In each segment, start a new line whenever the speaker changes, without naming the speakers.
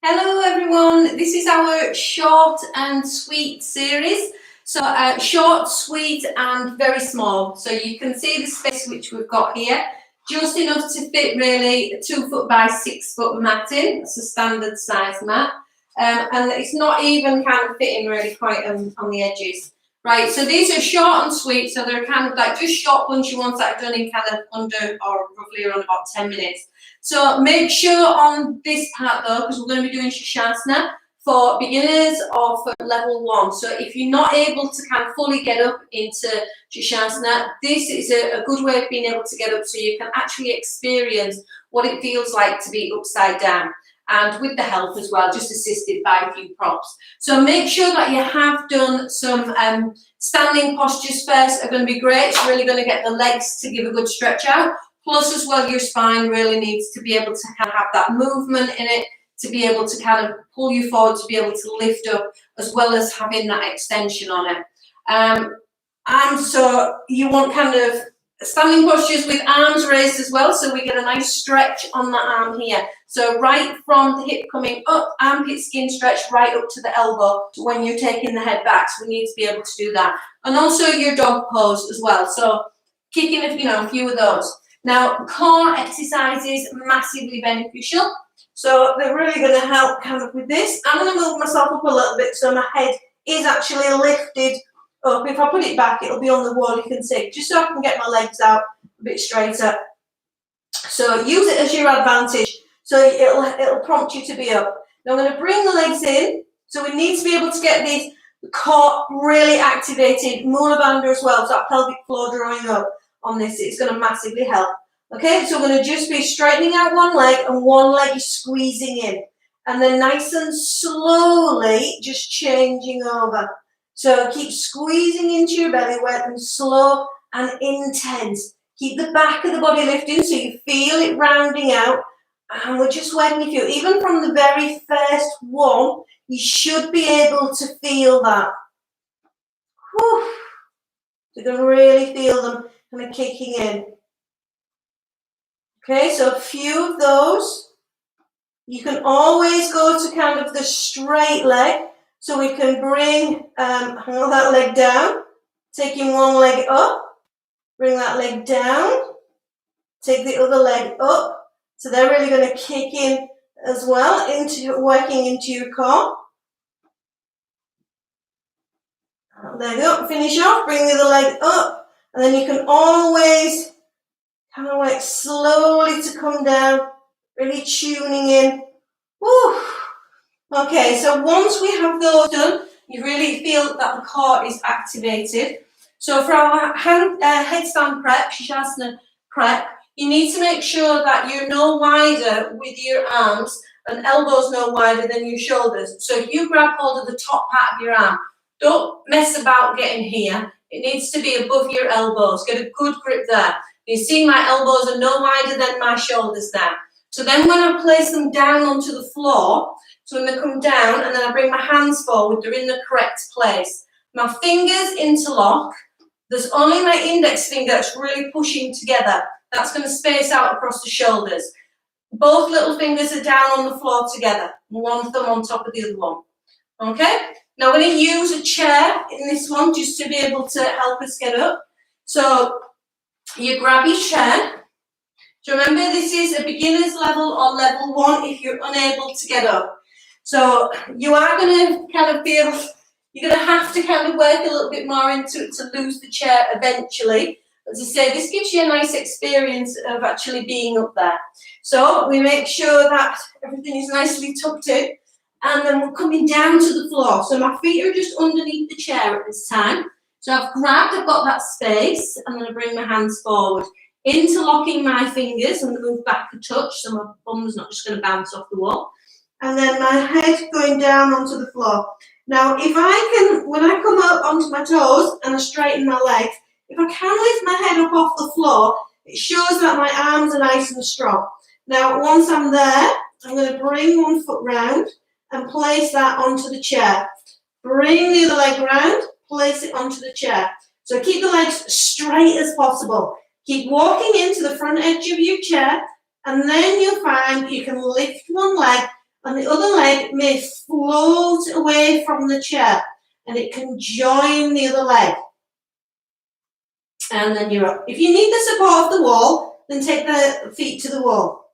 Hello everyone, this is our short and sweet series. So short, sweet and very small. So you can see the space which we've got here. Just enough to fit really a 2 foot by 6 foot mat in. It's a standard size mat. And it's not even kind of fitting really quite on the edges. Right, so these are short and sweet. So they're kind of like just short punchy ones that are done in kind of under or roughly around about 10 minutes. So make sure on this part though, because we're going to be doing Sirsasana for beginners or for level 1. So if you're not able to kind of fully get up into Sirsasana, this is a good way of being able to get up so you can actually experience what it feels like to be upside down. And with the help as well, just assisted by a few props. So make sure that you have done some standing postures first are going to be great. It's really going to get the legs to give a good stretch out. Plus as well, your spine really needs to be able to kind of have that movement in it, to be able to kind of pull you forward, to be able to lift up, as well as having that extension on it. And so you want kind of standing postures with arms raised as well, so we get a nice stretch on the arm here. So right from the hip coming up, armpit skin stretch right up to the elbow when you're taking the head back. So we need to be able to do that. And also your dog pose as well. So kicking a few of those. Now, core exercises, massively beneficial. So they're really going to help kind of with this. I'm going to move myself up a little bit so my head is actually lifted up. If I put it back, it'll be on the wall, you can see, just so I can get my legs out a bit straighter. So use it as your advantage. So it'll prompt you to be up. Now I'm going to bring the legs in. So we need to be able to get the core really activated. Mula bandha as well, so that pelvic floor drawing up on this. It's going to massively help. Okay, so we're going to just be straightening out one leg and one leg is squeezing in. And then nice and slowly just changing over. So keep squeezing into your belly, wet and slow and intense. Keep the back of the body lifting so you feel it rounding out. And we're just working through. Even from the very first one, you should be able to feel that. Whew. You can really feel them kind of kicking in. Okay, so a few of those. You can always go to kind of the straight leg. So we can bring that leg down, taking one leg up, bring that leg down, take the other leg up. So they're really going to kick in as well, into working into your core. Leg up, finish off, bring the other leg up, and then you can always kind of like slowly to come down, really tuning in. Woo. Okay, so once we have those done, you really feel that the core is activated. So for our headstand prep, Sirsasana prep, you need to make sure that you're no wider with your arms and elbows no wider than your shoulders. So if you grab hold of the top part of your arm, don't mess about getting here. It needs to be above your elbows. Get a good grip there. You see my elbows are no wider than my shoulders now. So then when I place them down onto the floor, so when they come down and then I bring my hands forward, they're in the correct place. My fingers interlock. There's only my index finger that's really pushing together. That's going to space out across the shoulders. Both little fingers are down on the floor together. One thumb on top of the other one. Okay? Now we're going to use a chair in this one just to be able to help us get up. So you grab your chair. So remember, this is a beginner's level or level 1 if you're unable to get up. So you are going to kind of feel, you're going to have to kind of work a little bit more into it to lose the chair eventually. As I say, this gives you a nice experience of actually being up there. So we make sure that everything is nicely tucked in, and then we're coming down to the floor. So my feet are just underneath the chair at this time. So I've got that space, and then I bring my hands forward, interlocking my fingers and move back a touch so my bum's not just going to bounce off the wall. And then my head going down onto the floor. Now, if I can, when I come up onto my toes and I straighten my legs, if I can lift my head up off the floor, it shows that my arms are nice and strong. Now, once I'm there, I'm going to bring one foot round and place that onto the chair. Bring the other leg round, place it onto the chair. So keep the legs straight as possible. Keep walking into the front edge of your chair, and then you'll find you can lift one leg
and the other leg may float away from the chair, and it can join the other leg. And then you're up. If you need the support of the wall, then take the feet to the wall.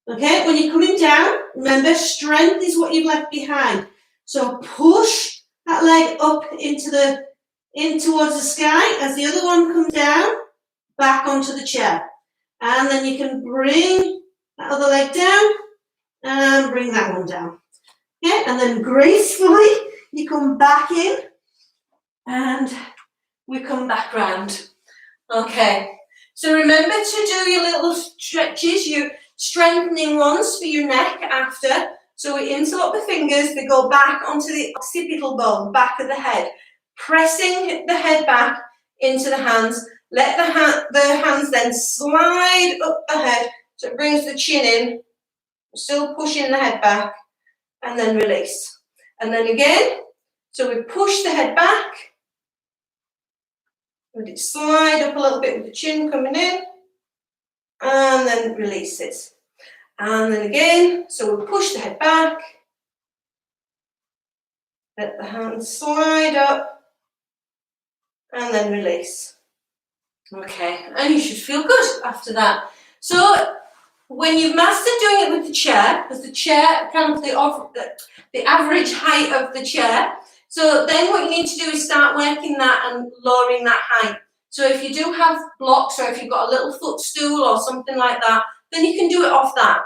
Okay, when you're coming down, remember, strength is what you've left behind. So push that leg up in towards the sky as the other one comes down, back onto the chair. And then you can bring that other leg down and bring that one down. Okay, and then gracefully you come back in and we come back round. Okay, so remember to do your little stretches, your strengthening ones for your neck after. So we interlock the fingers, they go back onto the occipital bone, back of the head, pressing the head back into the hands. Let the hands then slide up the head so it brings the chin in, still pushing the head back, and then release. And then again, so we push the head back, let it slide up a little bit with the chin coming in, and then release it. And then again, so we push the head back, let the hands slide up, and then release. Okay, and you should feel good after that. So when you've mastered doing it with the chair, because the chair kind of the average height of the chair, so then what you need to do is start working that and lowering that height. So if you do have blocks, or if you've got a little footstool or something like that, then you can do it off that.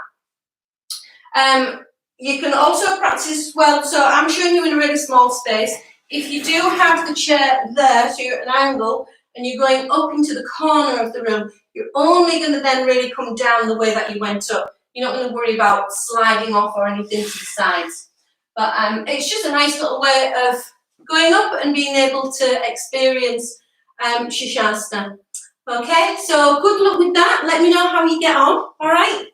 You can also practice, well, so I'm showing you in a really small space. If you do have the chair there, so you're at an angle, and you're going up into the corner of the room, you're only going to then really come down the way that you went up. You're not going to worry about sliding off or anything to the sides. But it's just a nice little way of going up and being able to experience Sirsasana. Okay, so good luck with that. Let me know how you get on, all right?